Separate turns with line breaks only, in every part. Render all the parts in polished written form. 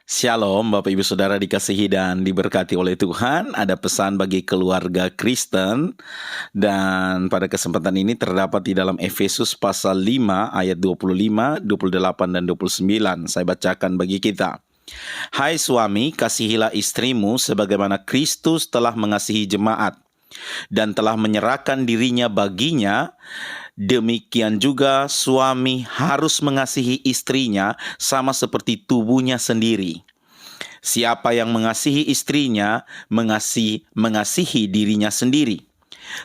Shalom Bapak Ibu Saudara dikasihi dan diberkati oleh Tuhan. Ada pesan bagi keluarga Kristen. Dan pada kesempatan ini terdapat di dalam Efesus pasal 5 ayat 25, 28 dan 29. Saya bacakan bagi kita. Hai suami, kasihilah istrimu sebagaimana Kristus telah mengasihi jemaat dan telah menyerahkan dirinya baginya. Demikian juga suami harus mengasihi istrinya sama seperti tubuhnya sendiri. Siapa yang mengasihi istrinya, mengasihi dirinya sendiri.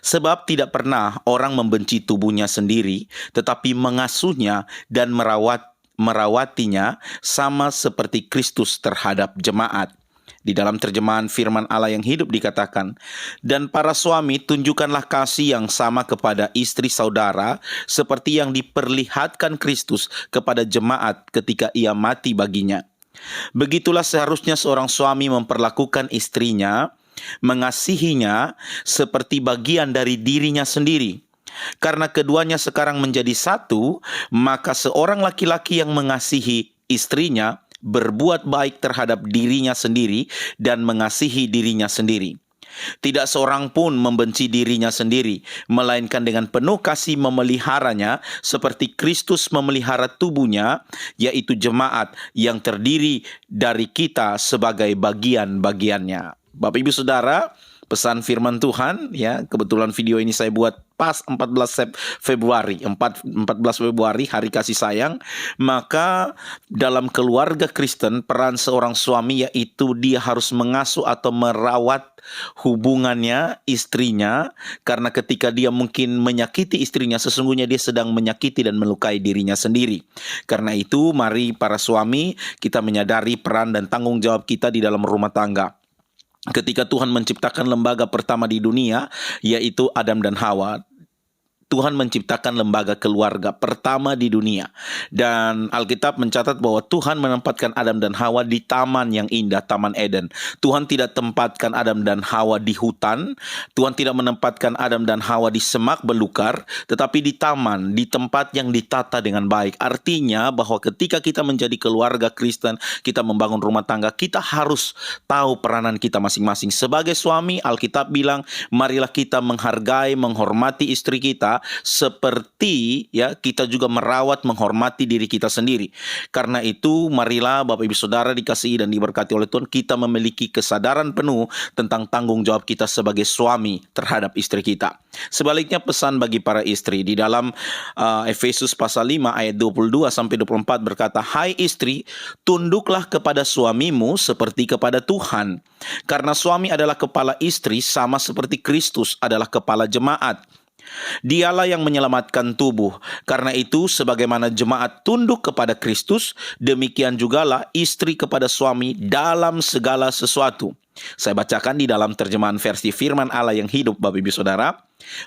Sebab tidak pernah orang membenci tubuhnya sendiri, tetapi mengasuhnya dan merawatinya sama seperti Kristus terhadap jemaat. Di dalam terjemahan firman Allah yang hidup dikatakan, dan para suami tunjukkanlah kasih yang sama kepada istri saudara seperti yang diperlihatkan Kristus kepada jemaat ketika ia mati baginya. Begitulah seharusnya seorang suami memperlakukan istrinya, mengasihinya seperti bagian dari dirinya sendiri. Karena keduanya sekarang menjadi satu, maka seorang laki-laki yang mengasihi istrinya berbuat baik terhadap dirinya sendiri dan mengasihi dirinya sendiri. Tidak seorang pun membenci dirinya sendiri, melainkan dengan penuh kasih memeliharanya seperti Kristus memelihara tubuhnya, yaitu jemaat yang terdiri dari kita sebagai bagian-bagiannya. Bapak Ibu Saudara, pesan firman Tuhan, ya, kebetulan video ini saya buat pas 14 Februari, hari kasih sayang. Maka dalam keluarga Kristen, peran seorang suami yaitu dia harus mengasuh atau merawat hubungannya, istrinya, karena ketika dia mungkin menyakiti istrinya, sesungguhnya dia sedang menyakiti dan melukai dirinya sendiri. Karena itu, mari para suami kita menyadari peran dan tanggung jawab kita di dalam rumah tangga. Ketika Tuhan menciptakan lembaga pertama di dunia, yaitu Adam dan Hawa, Tuhan menciptakan lembaga keluarga pertama di dunia. Dan Alkitab mencatat bahwa Tuhan menempatkan Adam dan Hawa di taman yang indah, Taman Eden. Tuhan tidak tempatkan Adam dan Hawa di hutan. Tuhan tidak menempatkan Adam dan Hawa di semak belukar, tetapi di taman, di tempat yang ditata dengan baik. Artinya bahwa ketika kita menjadi keluarga Kristen, kita membangun rumah tangga, kita harus tahu peranan kita masing-masing. Sebagai suami, Alkitab bilang, marilah kita menghargai, menghormati istri kita, seperti ya kita juga merawat, menghormati diri kita sendiri. Karena itu marilah Bapak Ibu Saudara dikasihi dan diberkati oleh Tuhan, kita memiliki kesadaran penuh tentang tanggung jawab kita sebagai suami terhadap istri kita. Sebaliknya pesan bagi para istri di dalam Efesus pasal 5 ayat 22 sampai 24 berkata, hai istri, tunduklah kepada suamimu seperti kepada Tuhan. Karena suami adalah kepala istri sama seperti Kristus adalah kepala jemaat. Dialah yang menyelamatkan tubuh. Karena itu, sebagaimana jemaat tunduk kepada Kristus, demikian jugalah istri kepada suami dalam segala sesuatu. Saya bacakan di dalam terjemahan versi firman Allah yang hidup, Bapak Ibu Saudara.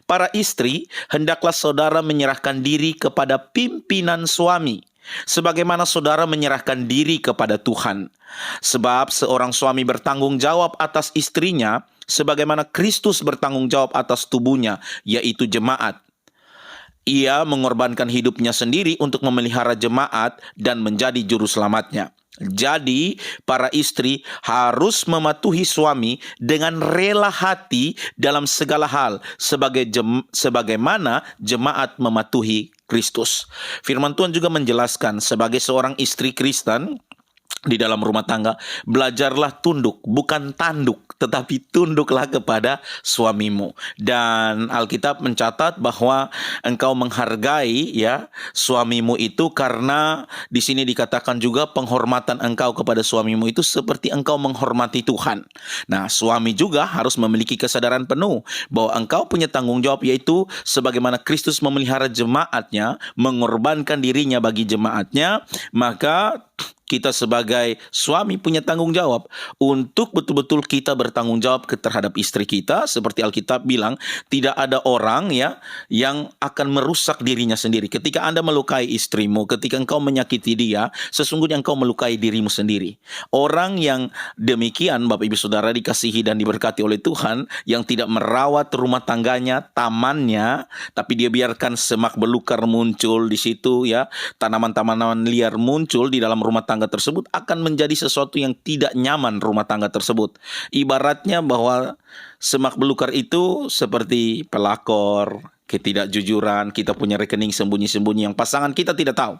Para istri, hendaklah saudara menyerahkan diri kepada pimpinan suami, sebagaimana saudara menyerahkan diri kepada Tuhan. Sebab seorang suami bertanggung jawab atas istrinya, sebagaimana Kristus bertanggung jawab atas tubuhnya, yaitu jemaat. Ia mengorbankan hidupnya sendiri untuk memelihara jemaat dan menjadi juru selamatnya. Jadi, para istri harus mematuhi suami dengan rela hati dalam segala hal, sebagaimana jemaat mematuhi Kristus. Firman Tuhan juga menjelaskan, sebagai seorang istri Kristen di dalam rumah tangga, belajarlah tunduk, bukan tanduk, tetapi tunduklah kepada suamimu. Dan Alkitab mencatat bahwa engkau menghargai ya suamimu itu, karena di sini dikatakan juga penghormatan engkau kepada suamimu itu seperti engkau menghormati Tuhan. Nah, suami juga harus memiliki kesadaran penuh bahwa engkau punya tanggung jawab, yaitu sebagaimana Kristus memelihara jemaatnya, mengorbankan dirinya bagi jemaatnya, maka kita sebagai suami punya tanggung jawab untuk betul-betul kita bertanggung jawab terhadap istri kita. Seperti Alkitab bilang, tidak ada orang ya yang akan merusak dirinya sendiri. Ketika Anda melukai istrimu, ketika engkau menyakiti dia, sesungguhnya engkau melukai dirimu sendiri. Orang yang demikian, Bapak Ibu Saudara dikasihi dan diberkati oleh Tuhan, yang tidak merawat rumah tangganya, tamannya, tapi dia biarkan semak belukar muncul di situ ya, tanaman-tanaman liar muncul di dalam rumah tangga tangga tersebut akan menjadi sesuatu yang tidak nyaman rumah tangga tersebut. Ibaratnya bahwa semak belukar itu seperti pelakor, ketidakjujuran, kita punya rekening sembunyi-sembunyi yang pasangan kita tidak tahu.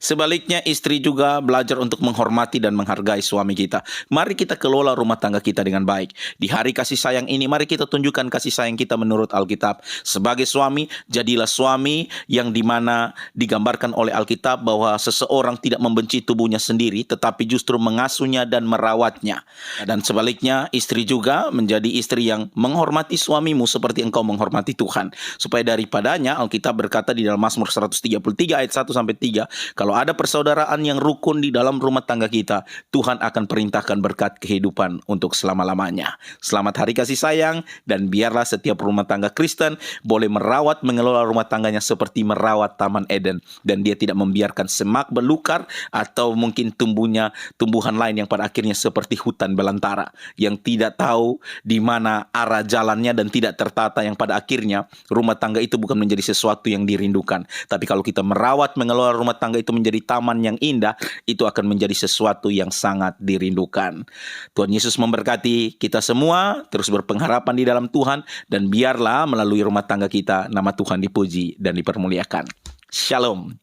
Sebaliknya, istri juga belajar untuk menghormati dan menghargai suami kita. Mari kita kelola rumah tangga kita dengan baik. Di hari kasih sayang ini, mari kita tunjukkan kasih sayang kita menurut Alkitab. Sebagai suami, jadilah suami yang dimana digambarkan oleh Alkitab bahwa seseorang tidak membenci tubuhnya sendiri, tetapi justru mengasuhnya dan merawatnya. Dan sebaliknya, istri juga menjadi istri yang menghormati suamimu seperti engkau menghormati Tuhan. Supaya daripadanya, Alkitab berkata di dalam Mazmur 133 ayat 1-3, kalau ada persaudaraan yang rukun di dalam rumah tangga kita, Tuhan akan perintahkan berkat kehidupan untuk selama-lamanya. Selamat hari kasih sayang, dan biarlah setiap rumah tangga Kristen boleh merawat, mengelola rumah tangganya seperti merawat Taman Eden. Dan dia tidak membiarkan semak belukar atau mungkin tumbuhan lain yang pada akhirnya seperti hutan belantara, yang tidak tahu di mana arah jalannya dan tidak tertata, yang pada akhirnya rumah tangga itu bukan menjadi sesuatu yang dirindukan. Tapi kalau kita merawat, mengelola rumah tangga itu menjadi taman yang indah, itu akan menjadi sesuatu yang sangat dirindukan. Tuhan Yesus memberkati kita semua, terus berpengharapan di dalam Tuhan, dan biarlah melalui rumah tangga kita nama Tuhan dipuji dan dipermuliakan. Shalom.